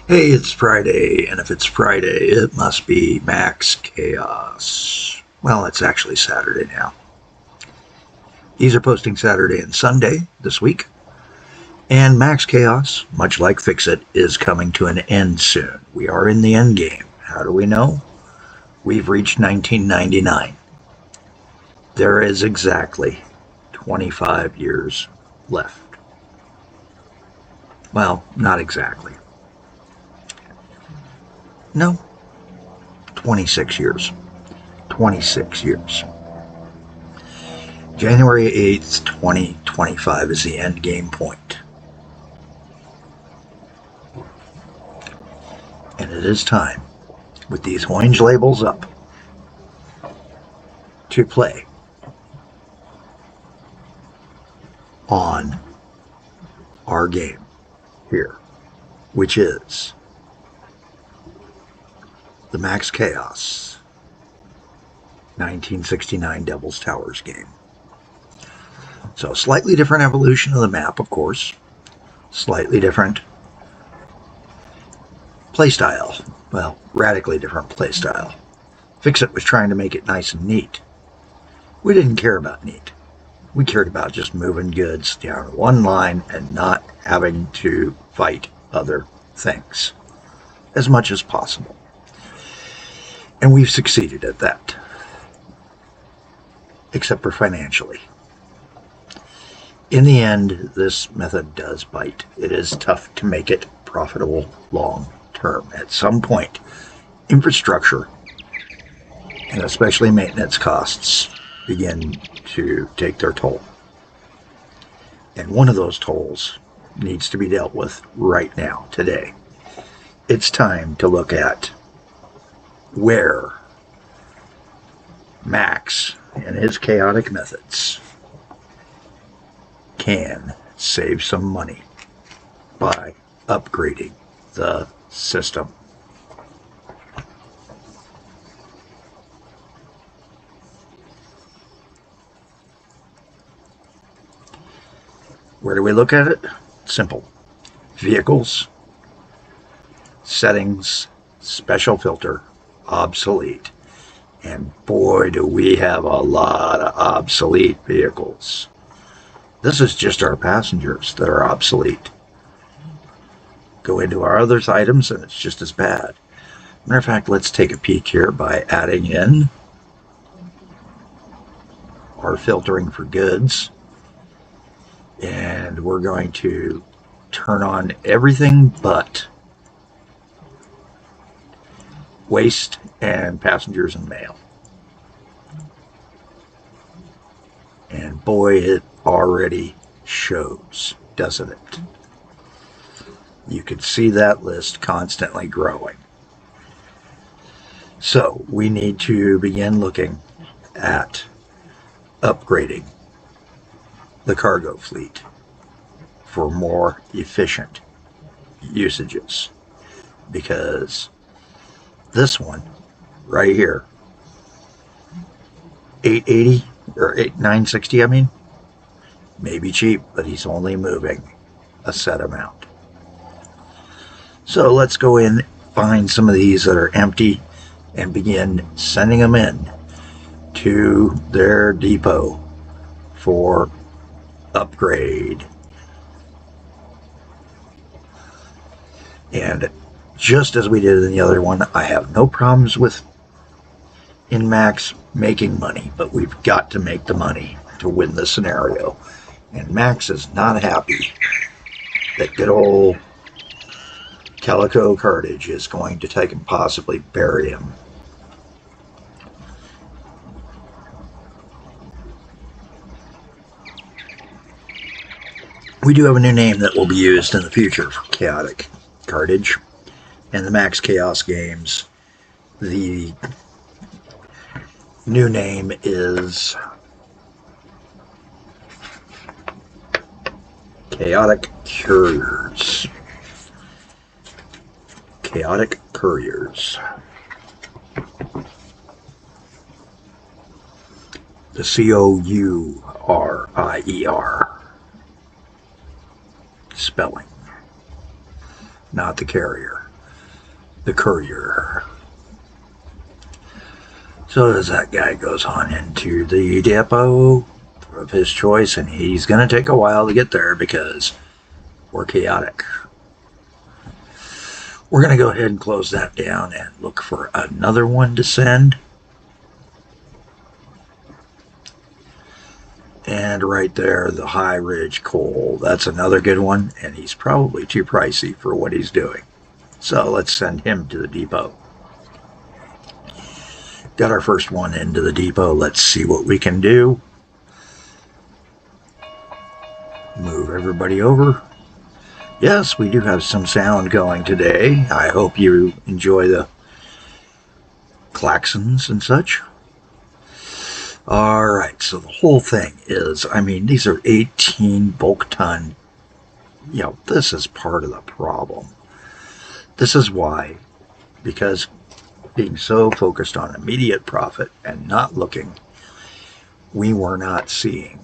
Hey, it's Friday, and if it's Friday, it must be Max Chaos. Well, it's actually Saturday now. These are posting Saturday and Sunday this week, and Max Chaos, much like Fix It, is coming to an end soon. We are in the end game. How do we know? We've reached 1999. There is exactly 25 years left. Well, not exactly. No, 26 years. 26 years. January 8th, 2025 is the end game point. And it is time, with these orange labels up, to play on our game here, which is the Max Chaos 1969 Devil's Towers game. So, slightly different evolution of the map, of course. Slightly different playstyle. Well, radically different playstyle. Fix It was trying to make it nice and neat. We didn't care about neat. We cared about just moving goods down one line and not having to fight other things as much as possible. And we've succeeded at that. Except for financially. In the end, this method does bite. It is tough to make it profitable long term. At some point, infrastructure, and especially maintenance costs, begin to take their toll. And one of those tolls needs to be dealt with right now, today. It's time to look at where Max and his chaotic methods can save some money by upgrading the system. Where do we look at it? Simple. Vehicles, settings, special filter, obsolete. And boy, do we have a lot of obsolete vehicles. This is just our passengers that are obsolete. Go into our other items and it's just as bad. Matter of fact, let's take a peek here by adding in our filtering for goods. And we're going to turn on everything but waste and passengers and mail. And boy, it already shows, doesn't it? You can see that list constantly growing. So we need to begin looking at upgrading the cargo fleet for more efficient usages, because this one right here, 880 or 960, I mean, may be cheap, but he's only moving a set amount. So let's go in, find some of these that are empty, and begin sending them in to their depot for upgrade. And just as we did in the other one, I have no problems with in Max making money, but we've got to make the money to win the scenario. And Max is not happy that good old Calico Cartage is going to take and possibly bury him. We do have a new name that will be used in the future for Chaotic Cartage and the Max Chaos games. The new name is Chaotic Couriers. Chaotic Couriers. The Courier spelling, not the carrier. the courier. So as that guy goes on into the depot of his choice, and he's going to take a while to get there because we're chaotic. We're going to go ahead and close that down and look for another one to send. And right there, the High Ridge coal. That's another good one, and he's probably too pricey for what he's doing. So let's send him to the depot. Got our first one into the depot. Let's see what we can do. Move everybody over. Yes, we do have some sound going today. I hope you enjoy the klaxons and such. All right, so the whole thing is, I mean, these are 18 bulk ton. You know, this is part of the problem. This is why, because being so focused on immediate profit and not looking, we were not seeing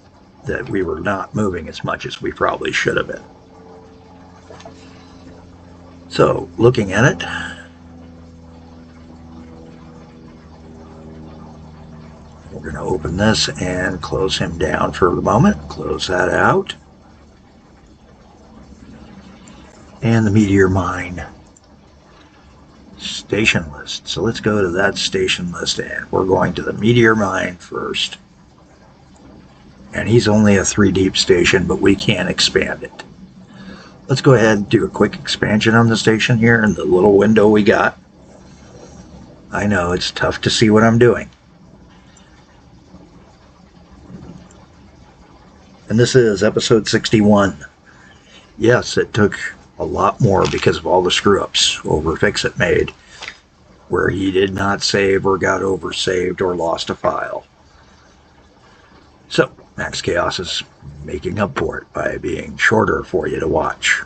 that we were not moving as much as we probably should have been. So, looking at it, we're going to open this and close him down for the moment. Close that out. And the meteor mine station list. So let's go to that station list, and we're going to the meteor mine first. And he's only a 3 deep station, but we can expand it. Let's go ahead and do a quick expansion on the station here in the little window we got. I know it's tough to see what I'm doing. And this is episode 61. Yes, it took a lot more because of all the screw-ups over Fix-It made, where he did not save or got oversaved or lost a file. So, Max Chaos is making up for it by being shorter for you to watch.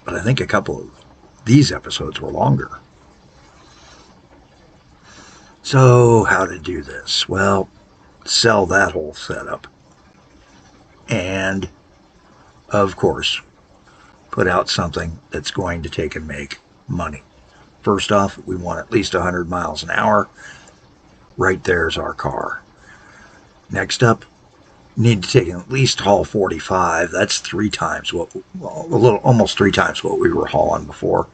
But I think a couple of these episodes were longer. So, how to do this? Well, sell that whole setup. And, of course, put out something that's going to take and make money. First off, we want at least 100 miles an hour. Right there's our car. Next up, need to take at least haul 45. That's 3 times what, well, almost 3 times what we were hauling before.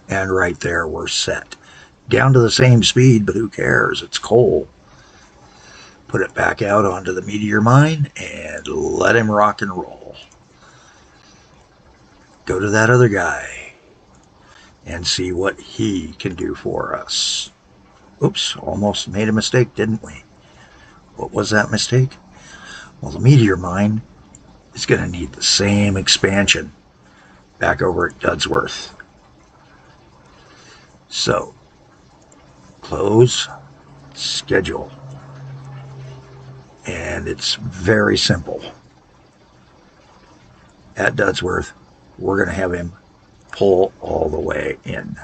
And right there, we're set. Down to the same speed, but who cares? It's coal. Put it back out onto the meteor mine and let him rock and roll. Go to that other guy and see what he can do for us. Oops, almost made a mistake, didn't we? What was that mistake? Well, the meteor mine is going to need the same expansion back over at Dudsworth. So, close, schedule. And it's very simple. At Dudsworth, we're going to have him pull all the way in.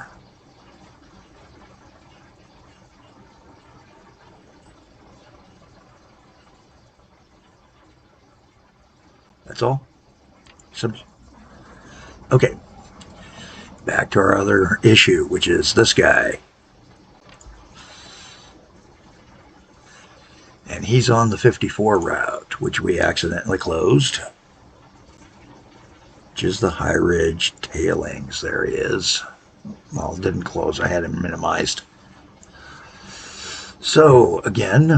That's all. Simple. Okay. Back to our other issue, which is this guy. And he's on the 54 route, which we accidentally closed. Which is the High Ridge tailings. There he is. Well, it didn't close. I had him minimized. So, again,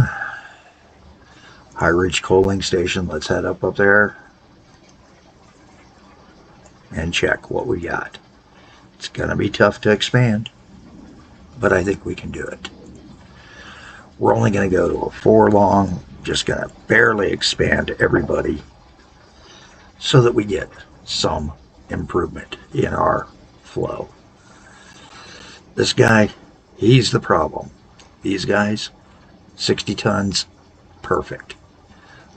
High Ridge coaling station. Let's head up there and check what we got. It's going to be tough to expand, but I think we can do it. We're only going to go to a 4 long, just going to barely expand everybody so that we get some improvement in our flow. This guy, he's the problem. These guys, 60 tons, perfect.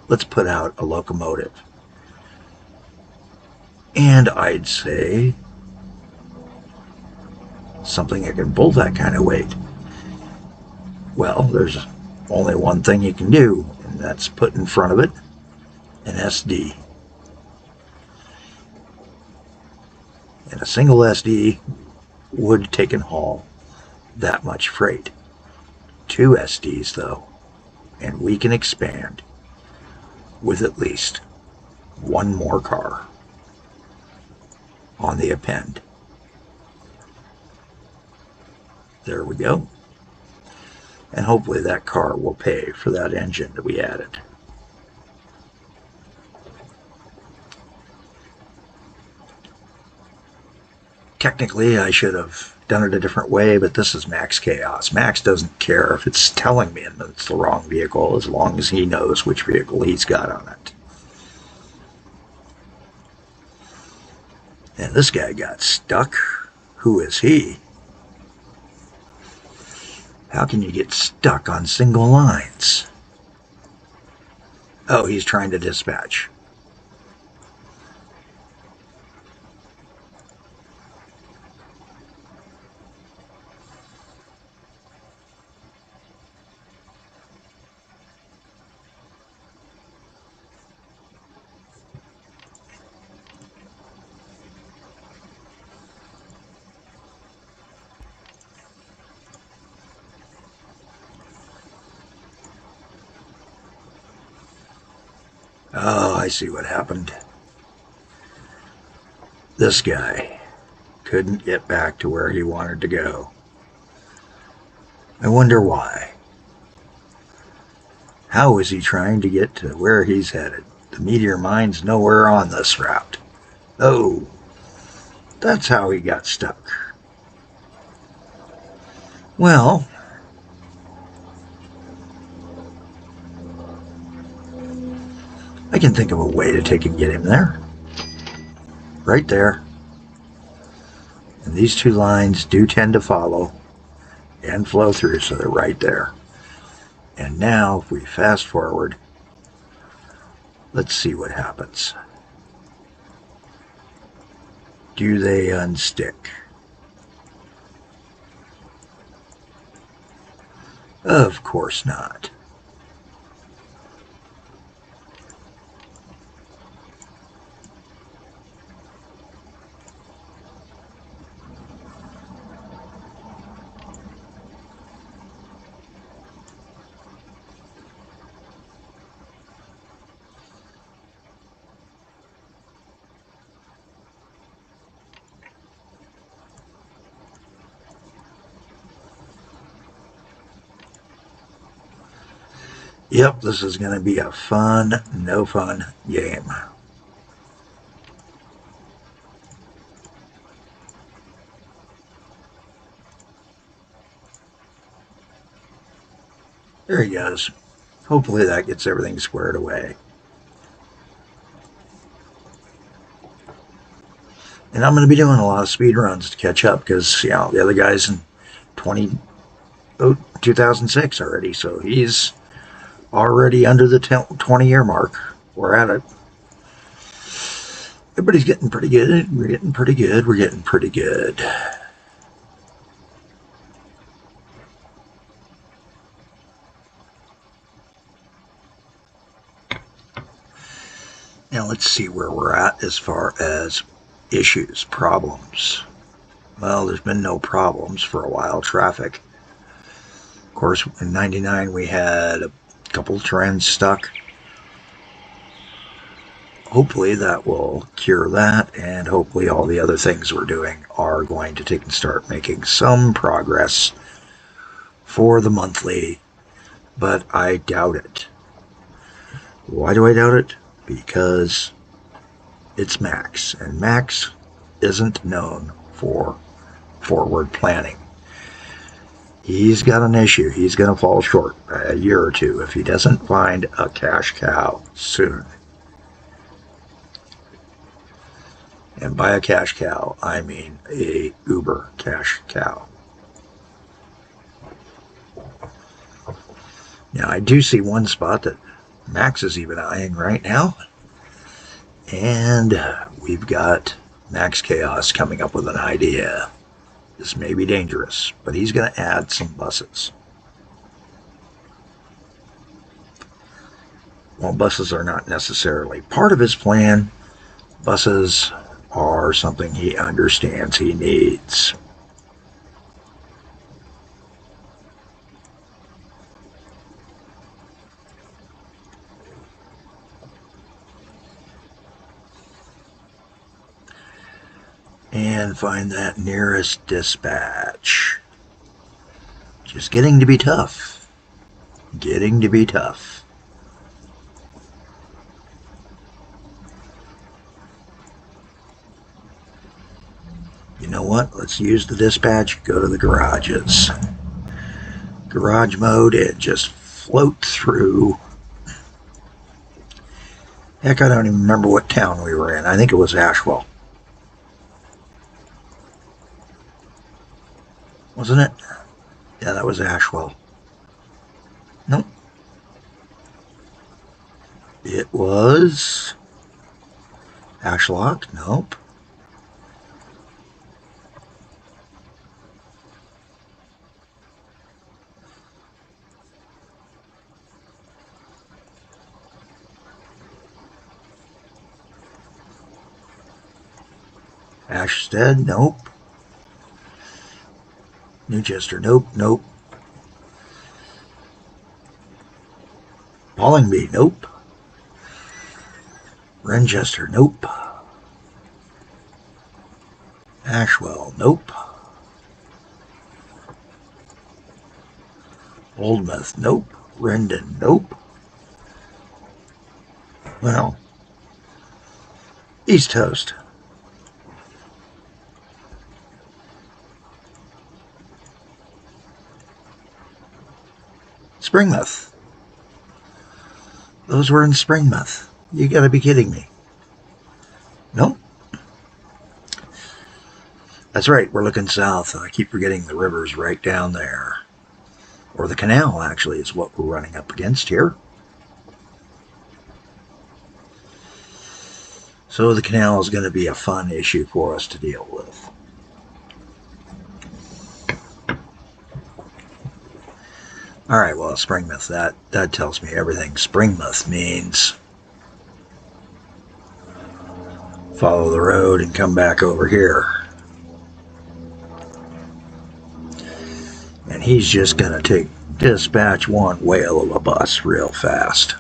Let's put out a locomotive. And I'd say something that can pull that kind of weight. Well, there's only one thing you can do, and that's put in front of it an SD. And a single SD would take and haul that much freight. 2 SDs, though, and we can expand with at least one more car on the append. There we go. And hopefully that car will pay for that engine that we added. Technically, I should have done it a different way, but this is Max Chaos. Max doesn't care if it's telling me that it's the wrong vehicle, as long as he knows which vehicle he's got on it. And this guy got stuck. Who is he? How can you get stuck on single lines? Oh, he's trying to dispatch. Oh, I see what happened. This guy couldn't get back to where he wanted to go. I wonder why. How is he trying to get to where he's headed? The meteor mine's nowhere on this route. Oh, that's how he got stuck. Well, I can think of a way to take and get him there. Right there. And these 2 lines do tend to follow and flow through, so they're right there. And now, if we fast forward, let's see what happens. Do they unstick? Of course not. Yep, this is going to be a fun, no fun game. There he goes. Hopefully that gets everything squared away. And I'm going to be doing a lot of speed runs to catch up because, the other guy's in 2006 already, so he's already under the 20-year mark. We're at it. Everybody's getting pretty good. We're getting pretty good. We're getting pretty good. Now let's see where we're at as far as issues, problems. Well, there's been no problems for a while. Traffic. Of course, in 99 we had a couple trends stuck. Hopefully that will cure that, and hopefully all the other things we're doing are going to take and start making some progress for the monthly, but I doubt it. Why do I doubt it? Because it's Max, and Max isn't known for forward planning. He's got an issue. He's going to fall short by a year or two if he doesn't find a cash cow soon. And by a cash cow, I mean a uber cash cow. Now, I do see one spot that Max is even eyeing right now. And we've got Max Chaos coming up with an idea. This may be dangerous, but he's going to add some buses. Well, buses are not necessarily part of his plan. Buses are something he understands he needs. And find that nearest dispatch. Just getting to be tough. Getting to be tough. You know what? Let's use the dispatch. Go to the garages. Garage mode and just float through. Heck, I don't even remember what town we were in. I think it was Ashwell. Wasn't it? Yeah, that was Ashwell. Nope. It was Ashlock? Nope. Ashstead? Nope. Newchester? Nope, nope. Ballingby? Nope. Renchester? Nope. Ashwell? Nope. Oldmouth? Nope. Rendon? Nope. Well, East Coast. Springmouth. Those were in Springmouth. You gotta be kidding me. Nope. That's right, we're looking south. I keep forgetting the river's right down there. Or the canal, actually, is what we're running up against here. So the canal is going to be a fun issue for us to deal with. Alright, well, Springmouth, that tells me everything. Springmouth means follow the road and come back over here. And he's just going to take dispatch one whale of a bus real fast.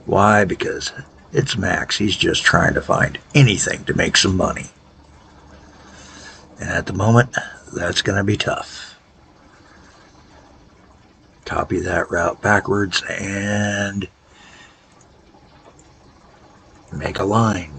Why? Because it's Max. He's just trying to find anything to make some money. And at the moment, that's going to be tough. Copy that route backwards and make a line.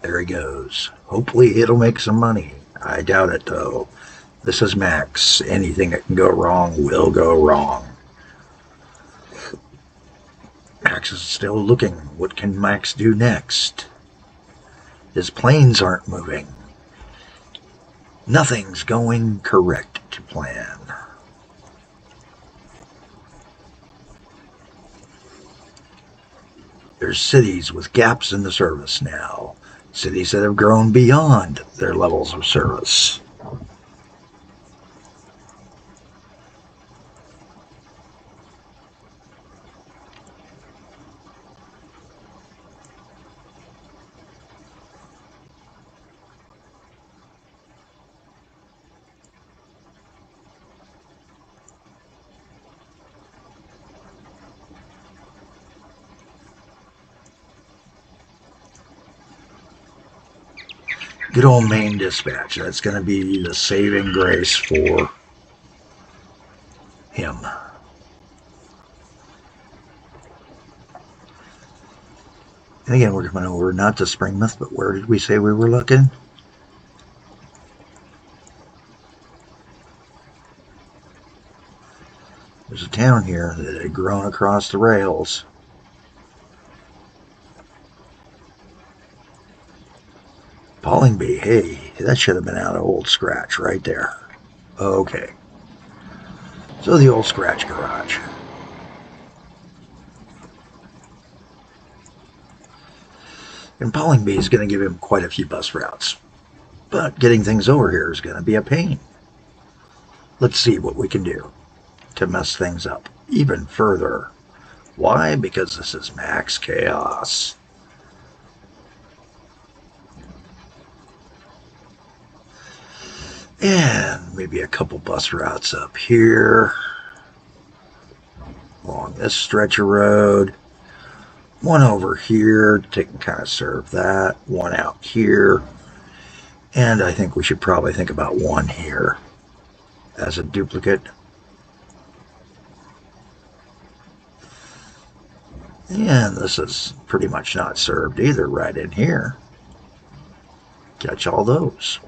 There he goes. Hopefully it'll make some money. I doubt it though. This is Max. Anything that can go wrong will go wrong. Max is still looking. What can Max do next? His planes aren't moving. Nothing's going correct to plan. There's cities with gaps in the service now. Cities that have grown beyond their levels of service. Good old main dispatch. That's going to be the saving grace for him. And again, we're coming over not to Springmouth, but where did we say we were looking? There's a town here that had grown across the rails. Ballingby, hey, that should have been out of Old Scratch right there. Okay. So the Old Scratch garage. And Ballingby is going to give him quite a few bus routes. But getting things over here is going to be a pain. Let's see what we can do to mess things up even further. Why? Because this is max chaos. And maybe a couple bus routes up here along this stretch of road. One over here to kind of serve that. One out here. And I think we should probably think about one here as a duplicate. And this is pretty much not served either right in here. Catch all those.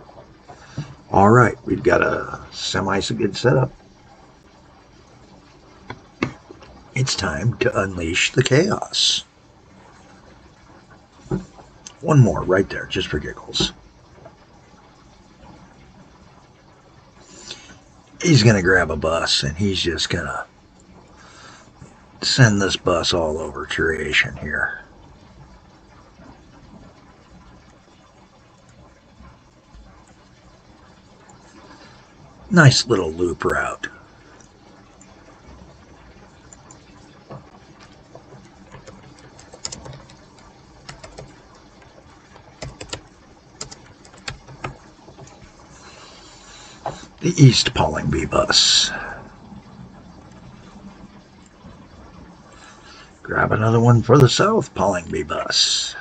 All right, we've got a semi-good setup. It's time to unleash the chaos. One more right there, just for giggles. He's going to grab a bus, and he's just going to send this bus all over creation here. Nice little loop route. The East Pallingby bus. Grab another one for the South Pallingby bus.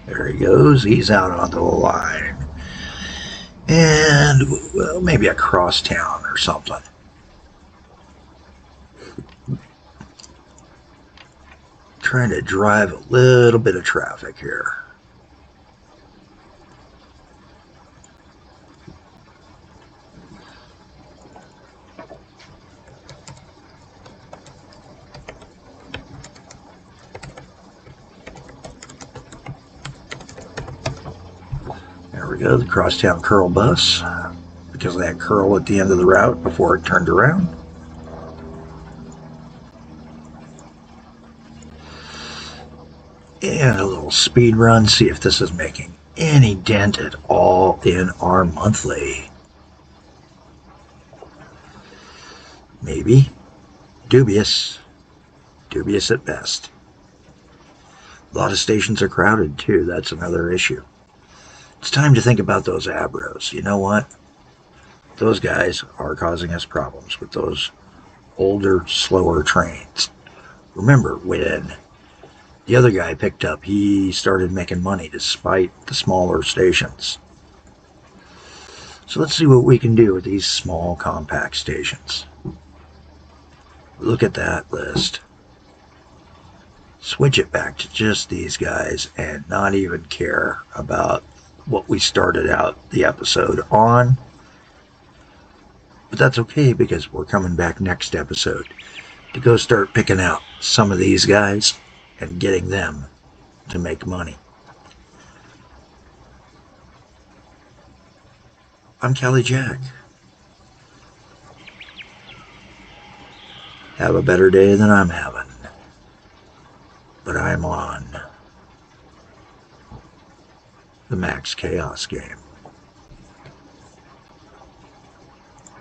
There he goes. He's out onto the line. And, well, maybe a crosstown or something. Trying to drive a little bit of traffic here. There we go, the crosstown curl bus, because of that curl at the end of the route before it turned around. And a little speed run, see if this is making any dent at all in our monthly. Maybe. Dubious. Dubious at best. A lot of stations are crowded too, that's another issue. It's time to think about those Abros. You know what? Those guys are causing us problems with those older, slower trains. Remember, when the other guy picked up, he started making money despite the smaller stations. So let's see what we can do with these small, compact stations. Look at that list. Switch it back to just these guys and not even care about what we started out the episode on. But that's okay, because we're coming back next episode to go start picking out some of these guys and getting them to make money. I'm Kelly Jack. Have a better day than I'm having. But I'm on the Max Chaos game.